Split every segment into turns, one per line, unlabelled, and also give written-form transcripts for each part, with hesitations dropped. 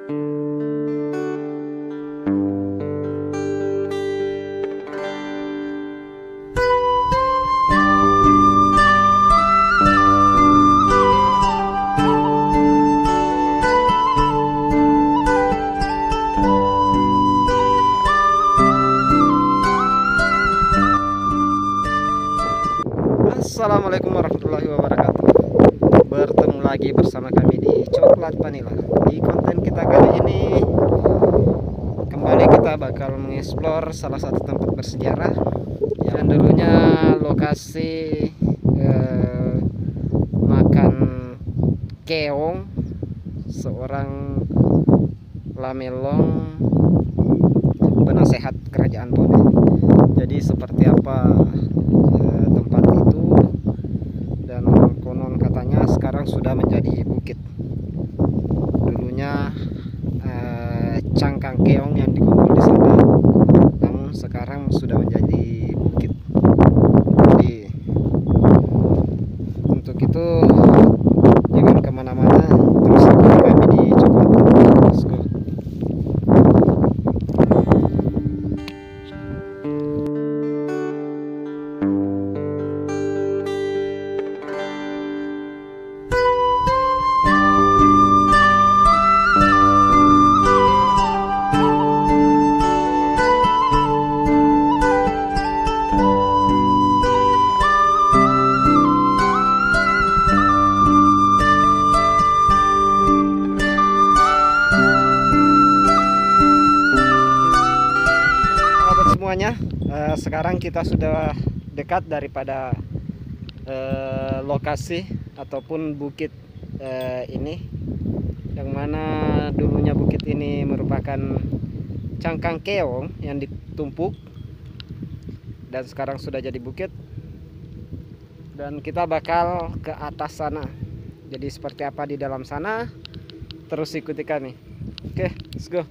Assalamualaikum warahmatullahi wabarakatuh. Bertemu lagi bersama kami di Coklat Vanilla. Di konten kita kali ini kembali kita bakal mengeksplor salah satu tempat bersejarah yang dulunya lokasi makan keong seorang Lamelong, penasehat kerajaan Bone. Jadi seperti apa tempat itu, dan konon katanya sekarang sudah menjadi bukit. Dulunya cangkang keong yang dikumpul di sana, namun sekarang sudah menjadi bukit. Jadi untuk itu jangan kemana-mana, terus ikuti kami di Coklat. Let's go. Semuanya, sekarang kita sudah dekat daripada lokasi ataupun bukit ini, yang mana dulunya bukit ini merupakan cangkang keong yang ditumpuk dan sekarang sudah jadi bukit, dan kita bakal ke atas sana. Jadi seperti apa di dalam sana, terus ikuti kami. Oke, let's go.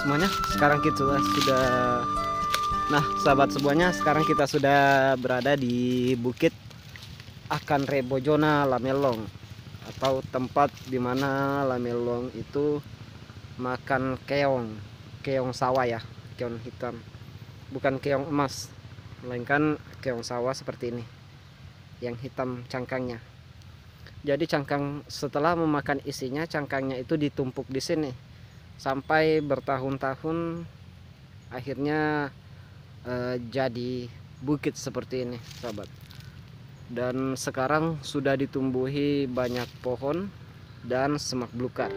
Semuanya, sekarang kita sudah, nah sahabat semuanya, sekarang kita sudah berada di Bukit Akan Rebojona Lamelong, atau tempat dimana Lamelong itu makan keong sawah ya, keong hitam, bukan keong emas, melainkan keong sawah seperti ini yang hitam cangkangnya. Jadi cangkang, setelah memakan isinya, cangkangnya itu ditumpuk di sini sampai bertahun-tahun, akhirnya jadi bukit seperti ini sahabat. Dan sekarang sudah ditumbuhi banyak pohon dan semak belukar.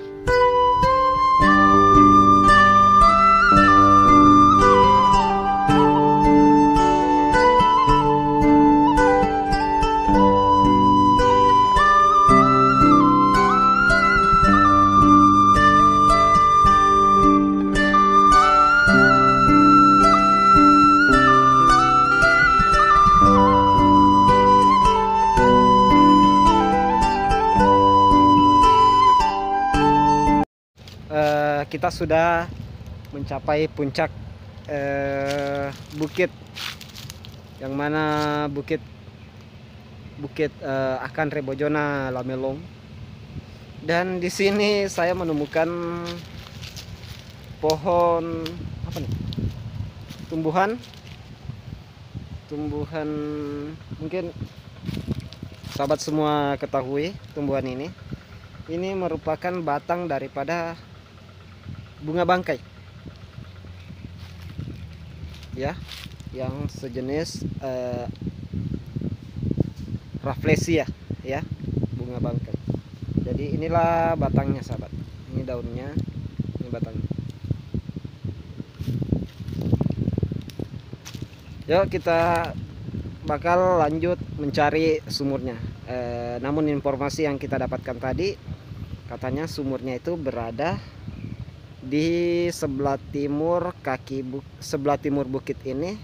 Kita sudah mencapai puncak bukit, yang mana bukit Akan Rebojona Lamelong. Dan di sini saya menemukan pohon apa nih? Tumbuhan mungkin sahabat semua ketahui tumbuhan ini. Ini merupakan batang daripada bunga bangkai ya, yang sejenis Rafflesia ya, bunga bangkai. Jadi inilah batangnya sahabat, ini daunnya, ini batangnya. Yuk kita bakal lanjut mencari sumurnya. Namun informasi yang kita dapatkan tadi, katanya sumurnya itu berada di sebelah timur sebelah timur bukit ini,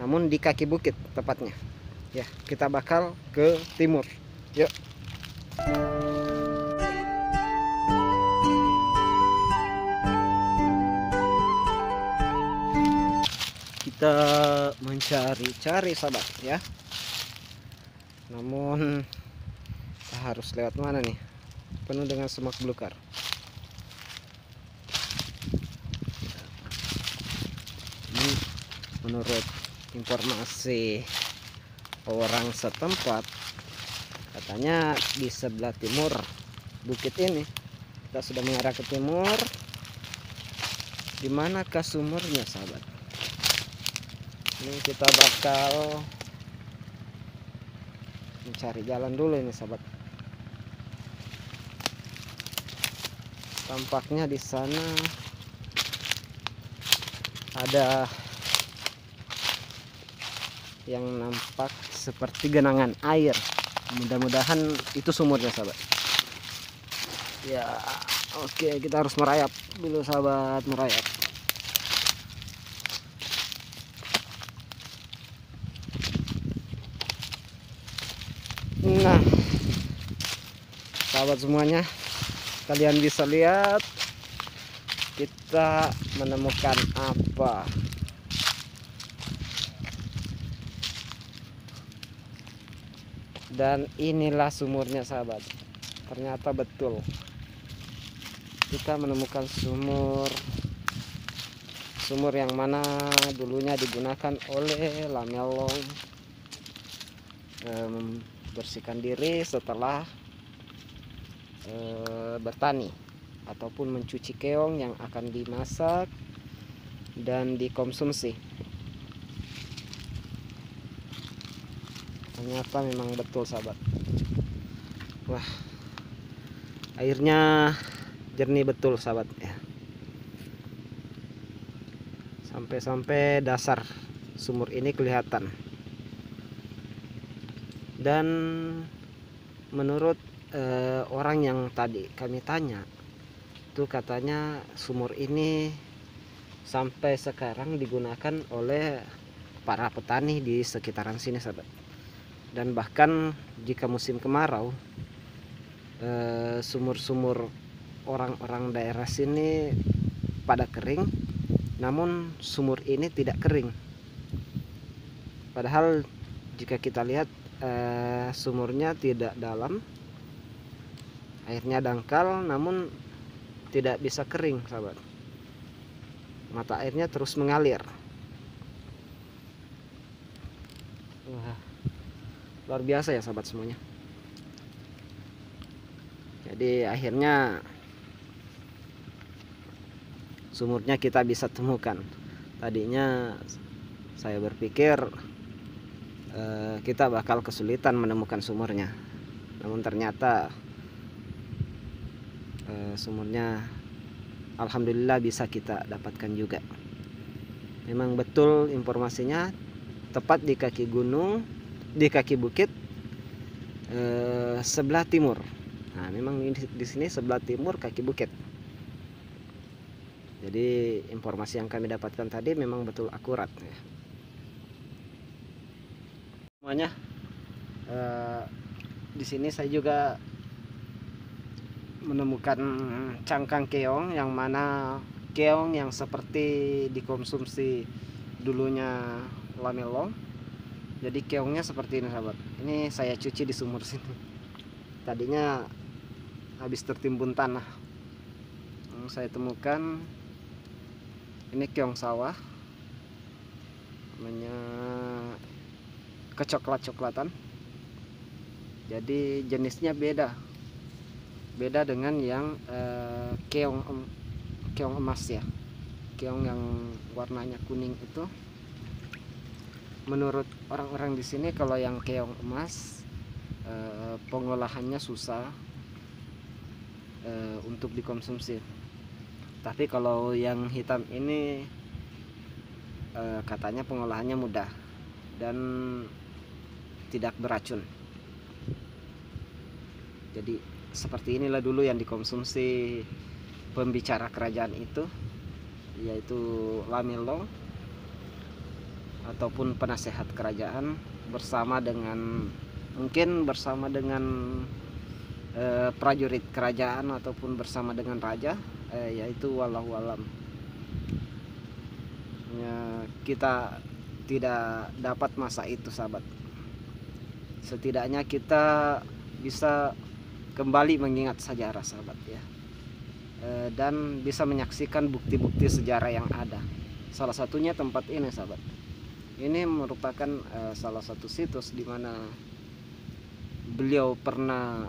namun di kaki bukit tepatnya. Ya, kita bakal ke timur. Yuk. Kita mencari-cari sahabat ya. Namun harus lewat mana nih? Penuh dengan semak belukar. Ini menurut informasi orang setempat, katanya di sebelah timur bukit ini. Kita sudah mengarah ke timur. Di manakah sumurnya sahabat? Ini kita bakal mencari jalan dulu ini sahabat. Tampaknya di sana ada yang nampak seperti genangan air. Mudah-mudahan itu sumurnya sahabat. Ya, oke, kita harus merayap dulu sahabat, merayap. Nah, sahabat semuanya, kalian bisa lihat kita menemukan apa. Dan inilah sumurnya sahabat. Ternyata betul kita menemukan sumur yang mana dulunya digunakan oleh Lamelong membersihkan diri setelah bertani ataupun mencuci keong yang akan dimasak dan dikonsumsi. Ternyata memang betul sahabat. Wah, airnya jernih betul sahabat ya. Sampai-sampai dasar sumur ini kelihatan. Dan menurut orang yang tadi kami tanya, itu katanya sumur ini sampai sekarang digunakan oleh para petani di sekitaran sini sahabat. Dan bahkan jika musim kemarau, sumur-sumur orang-orang daerah sini pada kering, namun sumur ini tidak kering. Padahal jika kita lihat sumurnya tidak dalam, airnya dangkal, namun tidak bisa kering sahabat. Mata airnya terus mengalir. Wah, luar biasa ya sahabat semuanya. Jadi akhirnya sumurnya kita bisa temukan. Tadinya saya berpikir kita bakal kesulitan menemukan sumurnya, namun ternyata sumurnya alhamdulillah bisa kita dapatkan juga. Memang betul informasinya, tepat di kaki gunung, di kaki bukit sebelah timur. Nah, memang di sini sebelah timur kaki bukit. Jadi informasi yang kami dapatkan tadi memang betul akurat ya. Semuanya di sini saya juga menemukan cangkang keong, yang mana keong yang seperti dikonsumsi dulunya Lamelong. Jadi keongnya seperti ini sahabat. Ini saya cuci di sumur sini. Tadinya habis tertimbun tanah. Saya temukan ini keong sawah, namanya kecoklat-coklatan. Jadi jenisnya beda dengan yang keong emas ya. Keong yang warnanya kuning itu, menurut orang-orang di sini kalau yang keong emas pengolahannya susah untuk dikonsumsi. Tapi kalau yang hitam ini katanya pengolahannya mudah dan tidak beracun. Jadi seperti inilah dulu yang dikonsumsi pembicara kerajaan itu, yaitu Lamelong. ataupun penasehat kerajaan bersama dengan prajurit kerajaan ataupun bersama dengan raja, yaitu wallahu alam. Kita tidak dapat masa itu, sahabat. Setidaknya kita bisa kembali mengingat sejarah, sahabat, ya, dan bisa menyaksikan bukti-bukti sejarah yang ada. Salah satunya tempat ini, sahabat. Ini merupakan salah satu situs di mana beliau pernah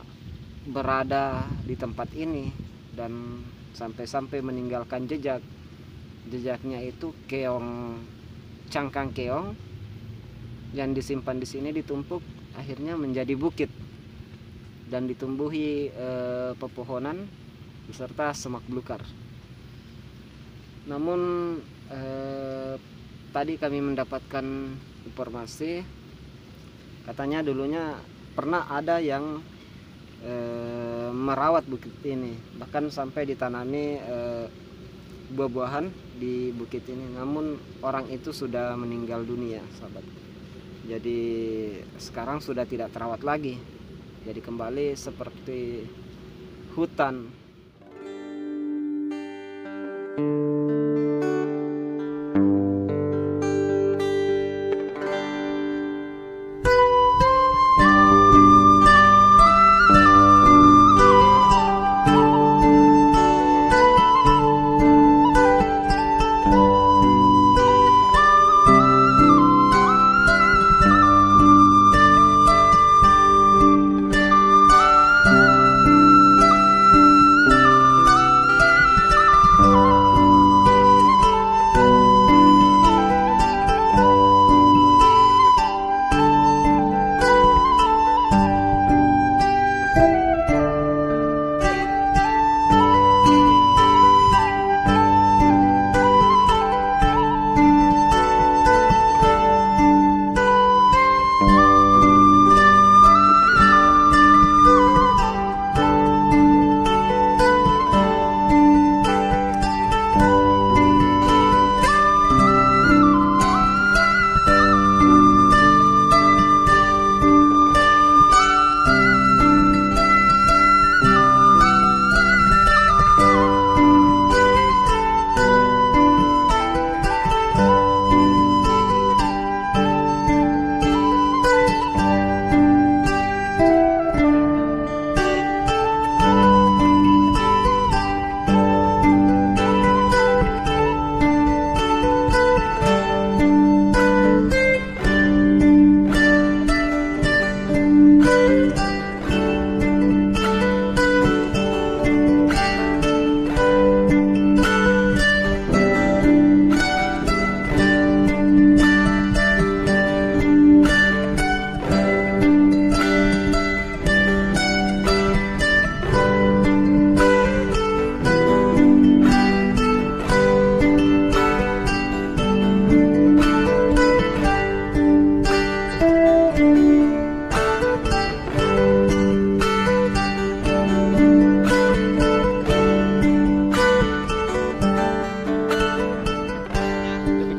berada di tempat ini dan sampai-sampai meninggalkan jejaknya itu cangkang keong yang disimpan di sini, ditumpuk akhirnya menjadi bukit dan ditumbuhi pepohonan beserta semak belukar. Namun tadi kami mendapatkan informasi, katanya dulunya pernah ada yang merawat bukit ini, bahkan sampai ditanami buah-buahan di bukit ini. Namun orang itu sudah meninggal dunia, sahabat. Jadi sekarang sudah tidak terawat lagi, jadi kembali seperti hutan.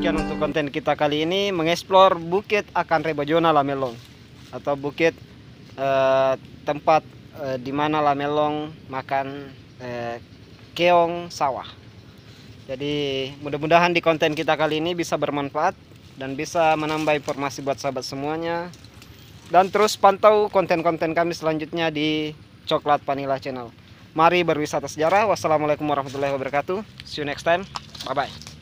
Untuk konten kita kali ini mengeksplor Bukit Akan Rebojona Lamelong, atau bukit tempat di mana Lamelong makan keong sawah. Jadi mudah-mudahan di konten kita kali ini bisa bermanfaat dan bisa menambah informasi buat sahabat semuanya. Dan terus pantau konten-konten kami selanjutnya di Coklat Vanilla Channel. Mari berwisata sejarah. Wassalamualaikum warahmatullahi wabarakatuh. See you next time. Bye bye.